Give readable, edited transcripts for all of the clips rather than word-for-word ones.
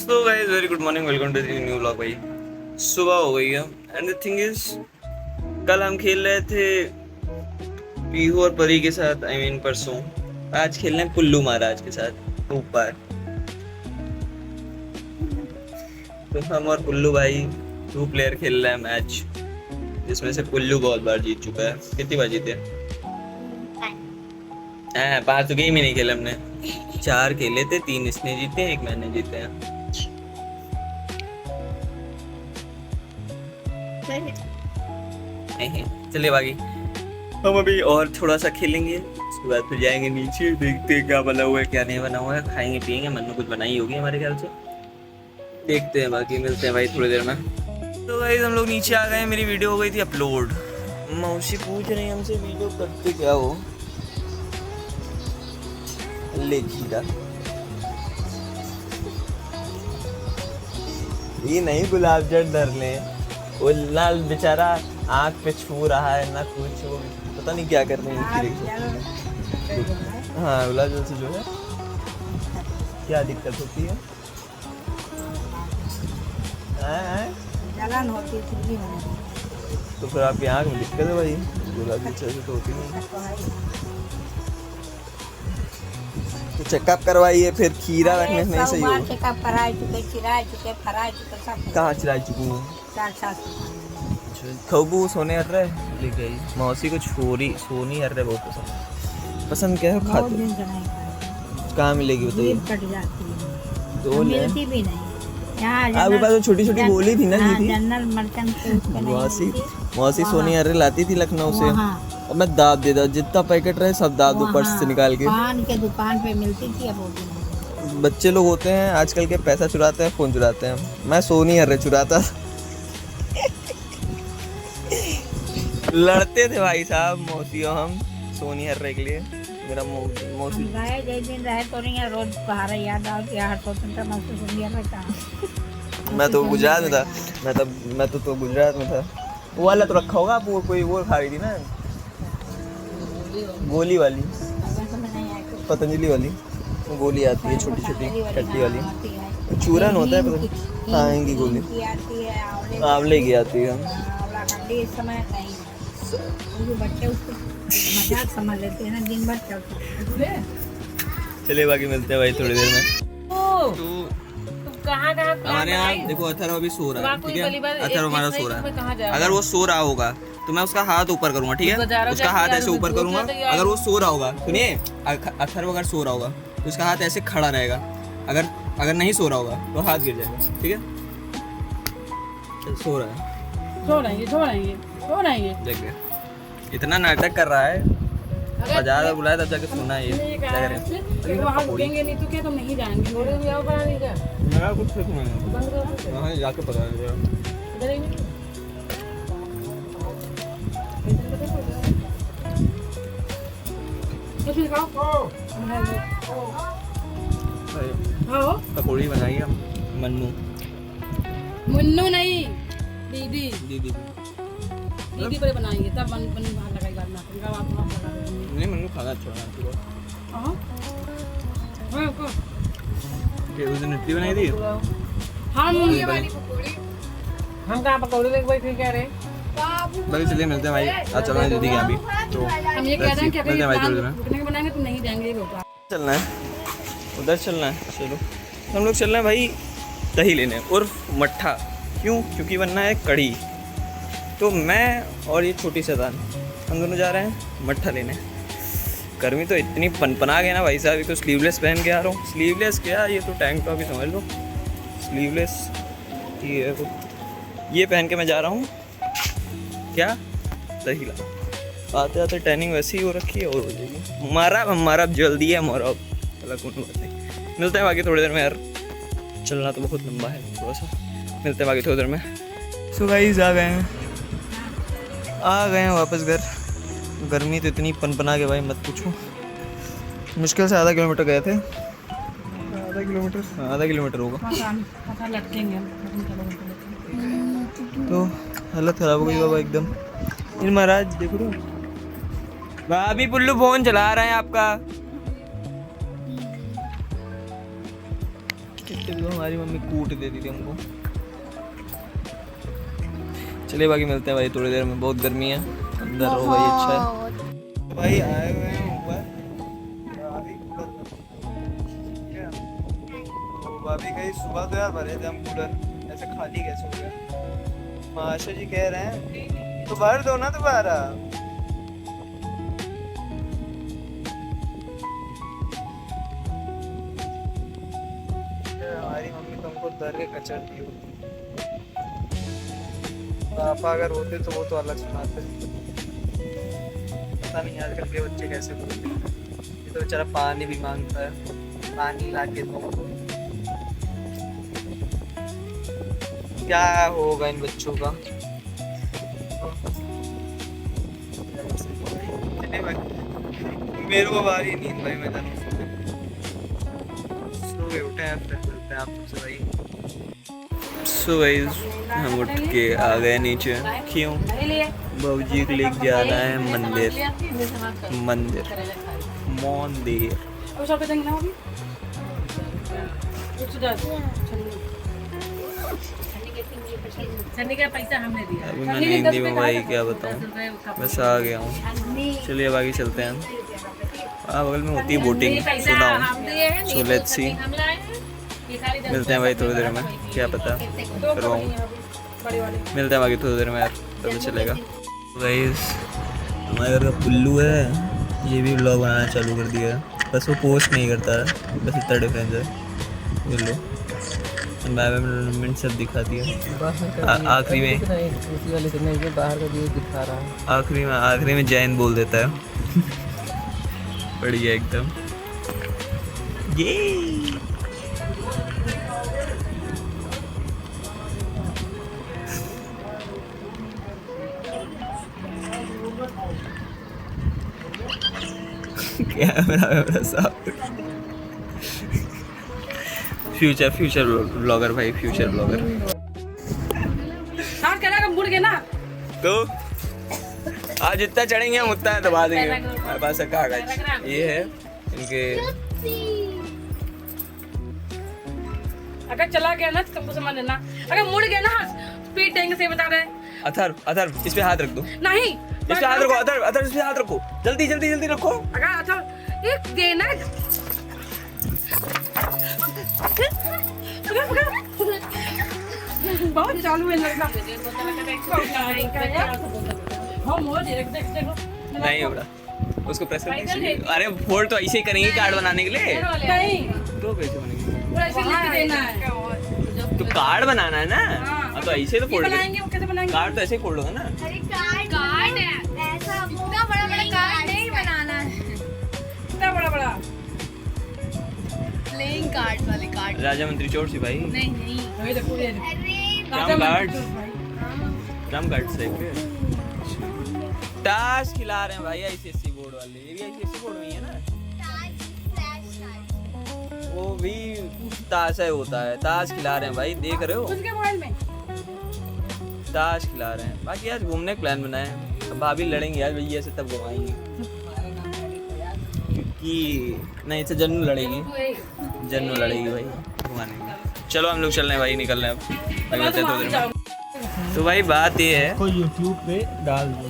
So guys very good morning, welcome to the new vlog. भाई सुबह हो गई है एंड द थिंग इज कल हम खेल रहे थे पीहू और परी के साथ, आई मीन परसों। आज खेल रहे हैं पुल्लू महाराज के साथ ऊपर। तो हम और पुल्लू भाई 2 प्लेयर खेल रहे हैं मैच, जिसमें से पुल्लू बहुत बार जीत चुका है। कितनी बार जीते हैं? 5 तो गेम ही नहीं खेले हमने। 4 खेले थे, 3 इसने जीते, 1 मैंने जीते हैं। चलिए बाकी हम अभी और थोड़ा सा खेलेंगे, उसके बाद फिर जाएंगे नीचे, देखते हैं क्या बना हुआ है क्या नहीं बना हुआ है, खाएंगे पियेंगे। मन्नू कुछ बनाई होगी हमारे ख्याल से, देखते हैं। बाकी मिलते हैं भाई थोड़ी देर में। तो भाई हम लोग नीचे आ गए हैं, मेरी वीडियो हो गई थी अपलोड। मौसी पूछ रही है हमसे वीडियो करते क्या हो। ले खीरा ये नहीं, गुलाब जल डर ले। वो लाल बेचारा आँख पे छू रहा है ना कुछ, वो पता नहीं क्या कर रहे हैं खीरे। हाँ गुलाब जल से जो है क्या दिक्कत होती है? जलन होती है। तो फिर आपकी आँख में दिक्कत है भाई, गुलाब जल से तो होती नहीं। तो चेकअप करवाइए, फिर खीरा रखने से नहीं सही हो। चेकअप कराए चुके, चिराए चुके, फराए चुके, सब। कहाँ चिराई चुकी हूँ? 4 खबू सोने हर रहे लेके आई मौसी को, छोरी सोनी हर रहे बहुत पसंद क्या है खाते। कहाँ मिलेगी बताइए? कट जाती है तो मिलती भी नहीं आपके पास तो छोटी छोटी गोली थी ना, जनरल मर्चेंट मौसी सोनी हर लाती थी लखनऊ से, और मैं दाब देता, जितना पैकेट रहे सब दाब दो पर्स से निकाल के। पान के दुकान पे मिलती थी। अब बच्चे लोग होते हैं आजकल के, पैसा चुराते हैं, फोन चुराते हैं। मैं सोनी हर चुराता लड़ते थे भाई साहब मौसी और हम सोनी हर के लिए। मेरा मौसी दिन रहे तो नहीं है, रोज कहारा याद आओ कि हर स्वतंत्र मौसी सुनिए रहता। मैं तो गुजरात में था, मैं तो गुजरात में था। वो वाला तो रखा होगा, वो कोई वो खा रही थी ना, गोली वाली, पतंजलि वाली। वो गोली आती है छोटी छोटी खट्टी वाली, चूरन होता है पता खाएंगी गोली, आंवले की आती है। इस समय नहीं, बच्चे उसको मजाक समझ लेते हैं ना, दिन भर चलते हैं। चलिए बाकी मिलते हैं भाई थोड़ी देर में। तो कहाँ हमारे यहाँ देखो अथर्व अभी सो रहा है, ठीक है? अथर्व हमारा सो रहा है। अगर वो सो रहा होगा तो मैं उसका हाथ ऊपर करूंगा, ठीक है? उसका हाथ ऐसे ऊपर करूंगा। अगर वो सो रहा होगा, सुनिए, अथर्व अगर सो रहा होगा तो उसका हाथ ऐसे खड़ा रहेगा। अगर नहीं सो रहा होगा तो हाथ गिर जाएगा, ठीक है? सो रहा है, छोड़ेंगे देखिए इतना नाटक कर रहा है। बाजार बुलाया तब जाके सुना है ये क्या करें। नहीं तो क्या तुम नहीं जाएंगे? मैं कुछ नहीं जाके पता पकौड़ी बनाई है मुन्नू नहीं, दीदी दीदी पर बनाएंगे तब बनी बाहर लगाई बात ना नहीं, मन्नू खाना अच्छा बना। उस दिन इडली बनाई थी हम कहाँ पकौड़ी लेके बैठे कह रहे। बाकी चलिए मिलते हैं भाई, आज चलना है दीदी के यहाँ भी। तो हम ये कह रहे हैं कि अगर रुकने के बनाएंगे तो नहीं जाएंगे। चलना है उधर, चलना है। चलो हम लोग चल रहे हैं भाई दही लेने उर्फ मट्ठा। क्यों? क्योंकि बनना है कढ़ी। तो मैं और ये छोटी सदान हम दोनों जा रहे हैं मट्ठा लेने। गर्मी तो इतनी पनपना गई ना भाई साहब, तो स्लीवलेस पहन के आ रहा हूँ। स्लीवलेस क्या, ये तो टैंक टॉप ही समझ लो। स्लीवलेस ये पहन के मैं जा रहा हूँ क्या, दही ला। आते आते टैनिंग वैसी ही हो रखी है और हो जाएगी। मारा जल्दी है मारा, कोई बात नहीं। मिलते हैं बाकी थोड़ी देर में यार, चलना तो बहुत लंबा है थोड़ा सा। मिलते हैं बाकी थोड़ी देर में। सो गाइस आ गए हैं वापस घर। गर्मी तो इतनी पनपना के भाई मत पूछो। मुश्किल से आधा किलोमीटर गए थे। आधा किलोमीटर होगा। तो हालत ख़राब हो गई बाबा एकदम। इन महाराज देखो तो भाभी पुल्लू फोन चला रहे हैं आपका। वैसे भी तो हमारी मम्मी कूट देती थी हमको। चलिए बाकी मिलते हैं भाई थोड़ी देर में, बहुत गर्मी है, अंदर हो भाई अच्छा है। भाई आए हुए हैं ऊपर, भाभी कहीं सुबह तो यार भरे थे हम कूलर, ऐसे खाली कैसे हो गया। माशा जी कह रहे हैं तो भर दो ना दोबारा। हमारी मम्मी तुमको दर के कचरती होती, पापा अगर होते तो वो तो अलग सुनाते। पता नहीं आजकल के बच्चे कैसे बोलते हैं। ये तो बेचारा पानी भी मांगता है, पानी ला के दो। क्या होगा इन बच्चों का। मेरे को बारी नींद भाई, मैं जानू सो गए, उठे हैं फिर मिलते हैं आप सबसे भाई। सो गाइस हम उठ के आ गए नीचे। क्यों? बाबूजी को लेके जाना है मंदिर, मंदिर मंदिर। छन्नी का पैसा हमने दिया। अभी मैंने हिंदी में भाई क्या बताऊँ, बस आ गया हूँ। चलिए बाकी चलते हैं। बगल में होती है बोटिंग, सुना हूँ। सो लेट्स सी, मिलते हैं भाई थोड़ी देर में, क्या पता करवाऊँ। मिलते हैं बाकी थोड़ी देर में यार, पता चलेगा। गाइस हमारे घर का पुल्लू है, ये भी व्लॉग बनाना चालू कर दिया है, बस वो पोस्ट नहीं करता है, बस इतना डिफरेंस है। बोल लो एनवायरनमेंट सब दिखा दिया आखिरी में, बाहर का व्यू दिखा रहा है। आखिरी में जैन बोल देता है। बढ़िया एकदम। ये कैमरा साफ। फ्यूचर ब्लॉगर भाई, फ्यूचर ब्लॉगर। मुड़ गए ना तो आज जितना चढ़ेंगे हम उतना दबा देंगे। हमारे पास कागज ये है इनके। अगर चला गया ना तो तुमको समझ लेना, अगर मुड़ गया ना पीट देंगे से बता रहे। अथर इस पे हाथ रख दो, नहीं इस पे हाथ रखो। अथर इस पे हाथ रखो, जल्दी रखो। अगर अच्छा एक देना बहुत चालू है लगना। नहीं होगा, उसको प्रेस कर दीजिए। अरे फोल्ड तो ऐसे ही करेंगे कार्ड बनाने के लिए। नहीं तो कैसे बनेंगे? ऐसे लिख देना है। तो कार्ड बनाना है ना, तो ऐसे तो फोल्ड बनाएंगे, वो कैसे बनाएंगे? कार्ड तो ऐसे ही फोल्ड होगा ना। कार्ड है ऐसा, इतना बड़ा कार्ड नहीं बनाना है, इतना बड़ा प्लेइंग कार्ड वाले कार्ड। राजा मंत्री चोर सिपाही नहीं वही देखो ये देखो। ट्रम्प कार्ड से टास्क खिला रहे हैं भाई आईसीएससी बोर्ड वाले। ये भी आईसीएससी बोर्ड में ही है ना। वो भी ताश है, होता है ताश खिला रहे हैं भाई, देख रहे हो उसके मोबाइल में ताश खिला रहे हैं। बाकी आज घूमने का प्लान बनाए, अब भाभी लड़ेंगे यार भैया से तब घुमाएंगे, क्योंकि नहीं तो जन्नू लड़ेगी भाई घुमाने में। चलो हम लोग चल रहे हैं भाई, निकल रहे हैं अब मिलते हैं थोड़ी देर में। तो भाई बात ये है, कोई YouTube पे डाल दो।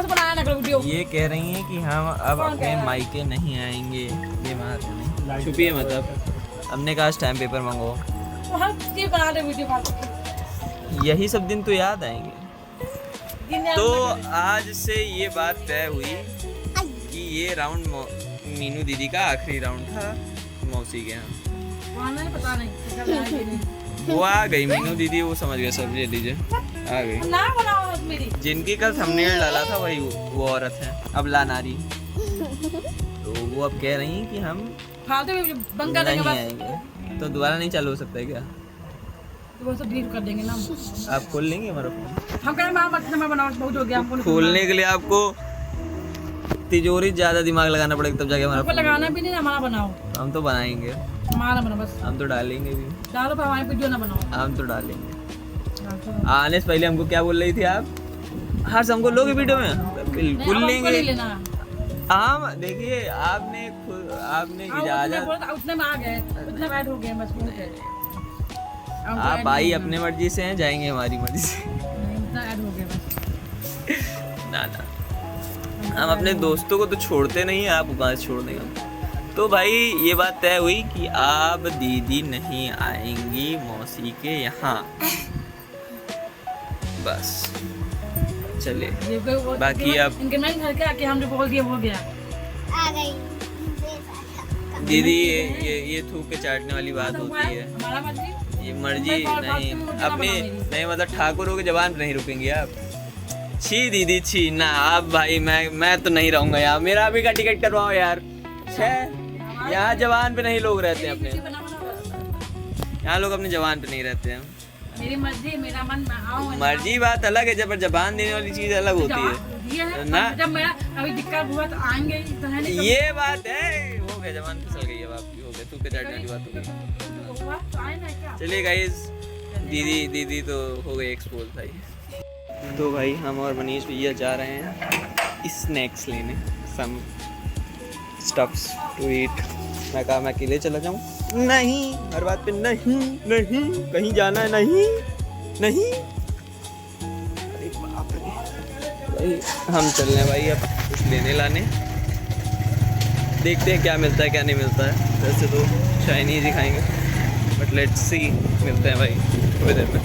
बनाया ना करो वीडियो। ये कह रही हैं कि हम अब अपने मायके नहीं आएंगे। ये बात नहीं, छुपिए मतलब। हमने कहा स्टैम्प पेपर मंगो, हर चीज बना दे वीडियो बना। यही सब दिन तो याद आएंगे। तो आज से ये बात तय हुई कि ये राउंड मीनू दीदी का आखिरी राउंड था मौसी के यहाँ। पता नहीं वो आ गई मीनू दीदी, वो समझ गए सब, ले लीजिए आ गई। ना बनाओ मेरी, जिनकी कल थंबनेल डाला था वही वो औरत है, अबला नारी। तो वो अब कह रही हैं कि हम फालतू में बंद कर देंगे नहीं बस। आएंगे। तो दोबारा नहीं चालू हो सकता है क्या? तो वो सब डिलीट कर देंगे ना। आप खोल लेंगे हमारा फोन? हम कहें मां मत नंबर बनाओ, बहुत हो गया हमको। खोलने के लिए आपको तिजोरी ज्यादा दिमाग लगाना पड़ेगा तब जाके हमारा हमको लगाना भी नहीं, हमारा बनाओ। हम तो बनाएंगे, हमारा बनाओ बस। हम तो डालेंगे भी, डालो पर हमारे वीडियो ना बनाओ। हम तो डालेंगे। आने से पहले हमको क्या बोल रही थी आप? हाँ हमको लोगे वीडियो में? बिल्कुल नहीं, लेंगे। लेना। हाँ देखिए आपने आपने हाँ, इजाजत, उतने में आ गए, उतने बैठ हो गए बस बहुत है। आप भाई अपने मर्जी से हैं, जाएंगे हमारी मर्जी से। उतना ऐड हो गया बस। ना ना, हम अपने दोस्तों को तो छोड़ते नहीं हैं, आप कहाँ से छोड़ देंगे हम। तो भाई ये बात तय हुई कि आप दीदी नहीं आएंगी मौसी के यहाँ, बस चले। बाकी अब इनके नहीं घर के आके हमने बोल दिया हो गया। आ गई दीदी ये थूक के चाटने वाली बात होती है, हमारा मर्जी। ये मर्जी नहीं अपनी नहीं, मतलब ठाकुरों की जबान पे नहीं रुकेंगे आप। छी दीदी छी ना, आप भाई मैं तो नहीं रहूंगा यहाँ, मेरा भी का टिकट करवाओ यार। यहाँ जवान पे नहीं लोग रहते हैं अपने, यहाँ लोग अपने जवान पे नहीं रहते हैं। मेरी मर्जी, मेरा मन, मैं आऊँ। मर्जी बात अलग है, जब जबान देने वाली चीज अलग होती है ना। जब मेरा अभी दिक्कत हुआ तो आएंगे ही, तो है नहीं। ये बात है, हो गया जबान फिसल गई, अब आपकी हो गया, तू के चाटने वाली बात हो गई। हुआ तो आए ना क्या? चलिए गाइस, दीदी तो हो गई एक्सपोज भाई। तो भाई हम और मनीष भैया जा रहे हैं स्नैक्स लेने, सम स्टफ्स टू ईट। मैं कहा मैं अकेले चला जाऊँ, नहीं, हर बात पे नहीं नहीं, कहीं जाना है नहीं। अरे बाप रे भाई, हम चल रहे हैं भाई अब कुछ लेने लाने, देखते हैं क्या मिलता है क्या नहीं मिलता है। वैसे तो चाइनीज़ ही खाएंगे, बट लेट्स सी, मिलते हैं भाई थोड़ी देर में।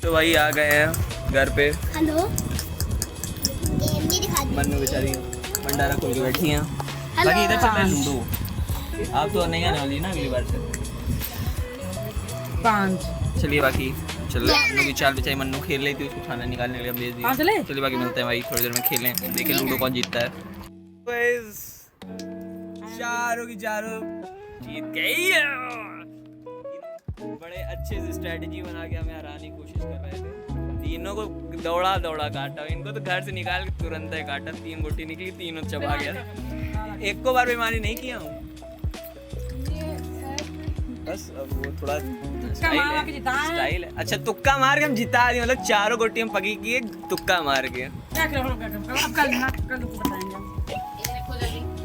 तो भाई आ गए हैं घर पे। हेलो, गेम भी दिखा दी। मन्नू बेचारी भंडारा खोल के बैठी हैं। बाकी इधर चल रहा है लूडो, आप तो नहीं आने वाली ना अगली बार से। 5 चलिए बाकी चल मन्नू की चाल बेचारी, मन्नू खेल रही थी, उसको खाना निकालने के लिए भेज दिया। चलिए बाकी मिलते हैं भाई थोड़ी देर में, खेलें, देखें लूडो कौन जीतता है। चारों की चारों जीत गई है। बड़े अच्छे से स्ट्रेटजी बना के हमें हराने की कोशिश कर रहे थे। तीनों को दौड़ा काटा, इनको तो घर से निकाल के तुरंत है काटा। 3 गोटी निकली, तीनों चबा गया। एक को बार बेईमानी नहीं किया हूँ, बस अब वो थोड़ा स्टाइल है। अच्छा तुक्का मार के हम जिता दिए, मतलब 4 गोटी हम पकी किए तुक्का मार के।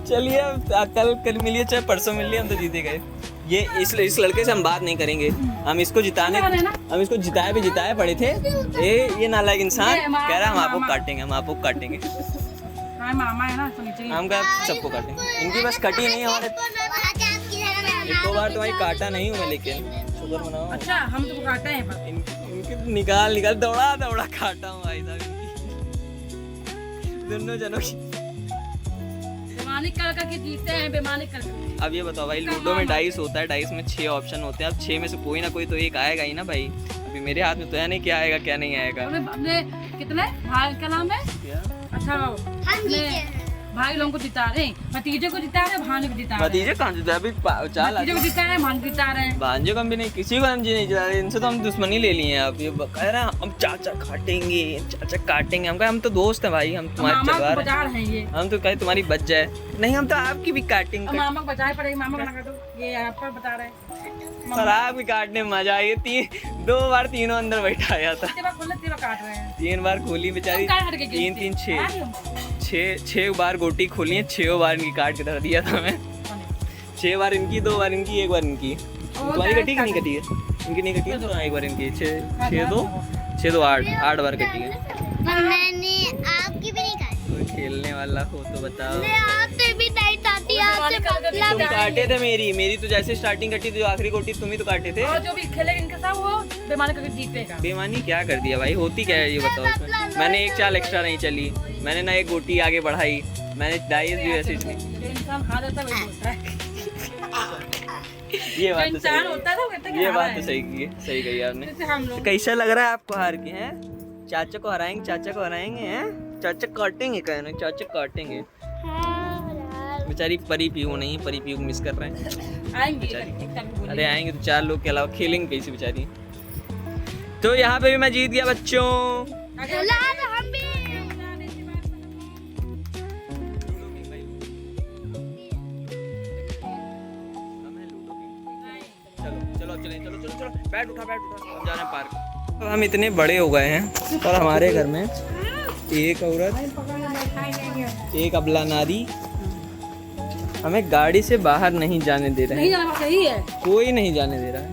चलिए कल मिलिए चाहे परसों मिलिए, हम तो जीते गए। ये इस लड़के से हम बात नहीं करेंगे, हम इसको जिताए भी जिताए पड़े थे। ये नालायक इंसान कह रहा है हम आपको काटेंगे। मामा है ना, हम क्या सबको काटेंगे, इनकी बस कटी नहीं है हमारे। एक बार तुम्हारी काटा नहीं हूँ मैं, लेकिन शुक्र मनाओ। अच्छा हम तो काटे हैं पर इनके निकाल दौड़ा काटा हूँ भाई साहब दोनों जनों की। बेमानी कर जीते हैं, बेमानी कर। अब ये बताओ भाई, लूडो में डाइस होता है, डाइस में 6 ऑप्शन होते हैं। अब 6 में से कोई ना कोई तो एक आएगा ही ना भाई। अभी मेरे हाथ में तो है नहीं क्या आएगा क्या नहीं आएगा। अपने कितने भाई का नाम है? अच्छा भाई लोगों को जिता रहे, भतीजे को जिता रहे, भांजे को जिता रहे। भतीजे कहाँ जिता, अभी 4 भतीजे को जिता रहे, भांजे जिता रहे। भांजे को हम भी नहीं, किसी को हम जी नहीं जिता रहे। इनसे तो हम दुश्मनी ले लिए हैं। अब ये कह रहे हैं हम चाचा काटेंगे। हम कहा हम तो दोस्त हैं भाई, हम तुम्हारे चलवा रहे हैं। हम तो कहे तुम्हारी बच जाए, नहीं हम तो आपकी भी काटेंगे। मामा को बचाए पड़ेगी, मामा को ना काटो, ये आप पर बता रहे हैं। सर आपकी काटने में मजा आई। 2 बार तीनों अंदर बैठा आया था, 3 बार खोली बेचारी, 6 बार गोटी खोली है, 6 बार इनकी काट के धर दिया था मैं। 6 बार इनकी, 2 बार इनकी, 1 बार इनकी। तुम्हारी कटी कि नहीं कटी है? इनकी नहीं कटी है तो 1 बार इनकी। 6 2 8 बार कटी है। मैंने आपकी भी नहीं काटी। कोई खेलने वाला हो तो बताओ। आपसे भी नहीं काटी, आपसे तुम काटे थे मेरी तो जैसे स्टार्टिंग कटी थी, आखिरी गोटी तुम ही तो काटे थे। और जो भी खेलेगा इनके साथ वो बेईमानी करके जीतेगा। बेईमानी क्या कर दिया भाई, होती क्या है ये बताओ उसमें। मैंने एक चाल एक्स्ट्रा नहीं चली, मैंने ना एक गोटी आगे बढ़ाई, मैंने डाइस भी वैसे ही। इंसान हार जाता है वही होता है। ये बात तो इंसान होता है तो कहते हैं ये बात तो सही कही आपने। जैसे हम लोग कैसा लग रहा है आपको हार के? हैं चाचा को हराएंगे हैं, चाचा काटेंगे, कहना चाचा काटेंगे। बेचारी परी पीहू नहीं, परी पीहू मिस कर रहे हैं आएंगे। अरे आएंगे तो 4 लोग के अलावा खेलेंगे कैसे बेचारी। तो यहाँ पे भी मैं जीत गया बच्चों। हम भी चलो बैठ उठा हम जा रहे हैं पार्क। तो हम इतने बड़े हो गए हैं और हमारे घर में एक औरत, एक अबला नारी, हमें गाड़ी से बाहर नहीं जाने दे रहे नहीं हैं, जाना सही है, कोई नहीं जाने दे रहा है।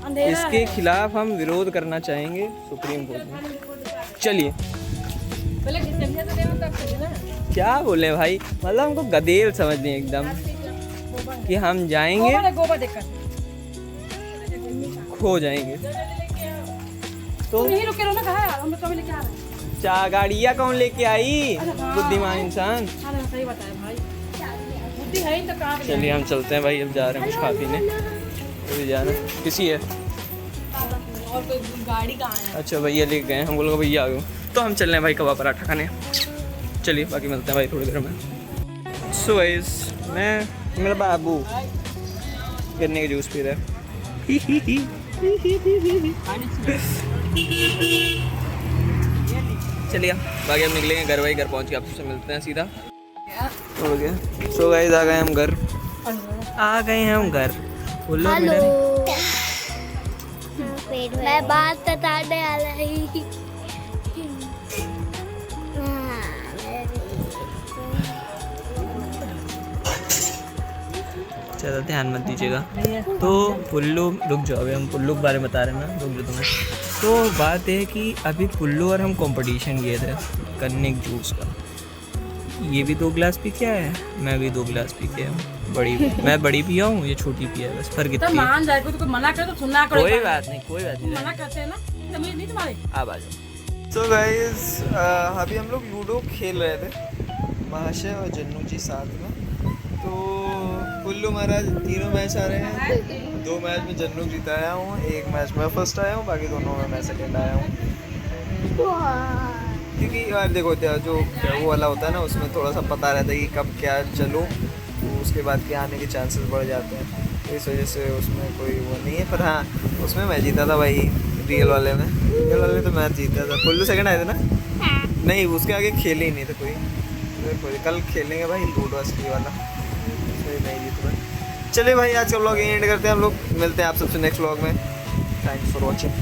अंधेरा इसके है। खिलाफ हम विरोध करना चाहेंगे सुप्रीम कोर्ट में। चलिए पहले किस जगह से लेना तब चले ना। क्या बोले भाई, मतलब हमको गधेल समझ लें एकदम कि हम जाएंगे गोबर देखकर खो जाएंगे। तो तुम यहीं रुके रहो ना, कहा है हम कभी लेके आ रहे हैं। गाड़ियाँ कौन लेके आई, हाँ। बुद्धिमान इंसान। हाँ सही बताया भाई, बुद्धि है ही तो कहाँ पे चलिए हम चलते हैं भाई, अब जा रहे हैं कुछ खा पीने। अभी जाना किसी है, और कोई गाड़ी कहाँ है। अच्छा भैया लेके गए, हम बोला भैया आ गए, तो हम चल रहे हैं भाई कबाब पराठा खाने। चलिए बाकी मिलते हैं भाई थोड़ी देर में। सो गाइस, मैं मेरा बाबू गन्ने के जूस पी रहा है। चलिए बाकी हम निकलेंगे घर, भाई घर पहुंच के आपसे मिलते हैं सीधा। हो गया। सो गाइस आ गए हम घर, आ गए हैं हम घर। बोलो मेरे मैं बात बताने वाला ही। ज़्यादा ध्यान मत दीजिएगा। तो पुल्लू, रुक जाओ अभी हम पुल्लू के बारे में बता रहे हैं ना, रुक जाओ तुम्हें। तो बात है कि अभी पुल्लू और हम कंपटीशन किए थे गन्ने के जूस का। ये भी 2 गिलास पी के आया है, मैं भी 2 गिलास पी के आया हूँ। मैं बड़ी पिया हूँ, ये छोटी पिया है, बस फर्क तो इतना है। मान जाए, कोई तो मना करे तो सुनना करो। कोई बात नहीं, कोई बात नहीं। मना करते हैं ना, समझ नहीं तुम्हारे। आप आ जाओ। सो गाइस अभी हम लोग लूडो खेल रहे थे, महाशय और जन्नू जी साथ में। तो पुल्लू महाराज तीनों मैच आ रहे हैं। 2 मैच में जन्नू जीताया हूँ, 1 मैच में फर्स्ट आया हूँ, बाकी दोनों में मैं सेकेंड आया हूँ। क्योंकि यार देखो जो वो वाला होता है ना, उसमें थोड़ा सा पता रहता है कि कब क्या चलो, तो उसके बाद के आने के चांसेस बढ़ जाते हैं। तो इस वजह से उसमें कोई वो नहीं है। पर हाँ, उसमें मैं जीता था भाई, रियल वाले में तो मैं जीता था। पुल्लू सेकंड आए थे ना? नहीं, उसके आगे खेले ही नहीं थे कोई। कल खेलेंगे भाई लूडो असली वाला, नहीं जीत पाए। चलिए भाई आज का व्लॉग एंड करते हैं हम लोग, मिलते हैं आप सबसे नेक्स्ट व्लॉग में। Thanks for watching.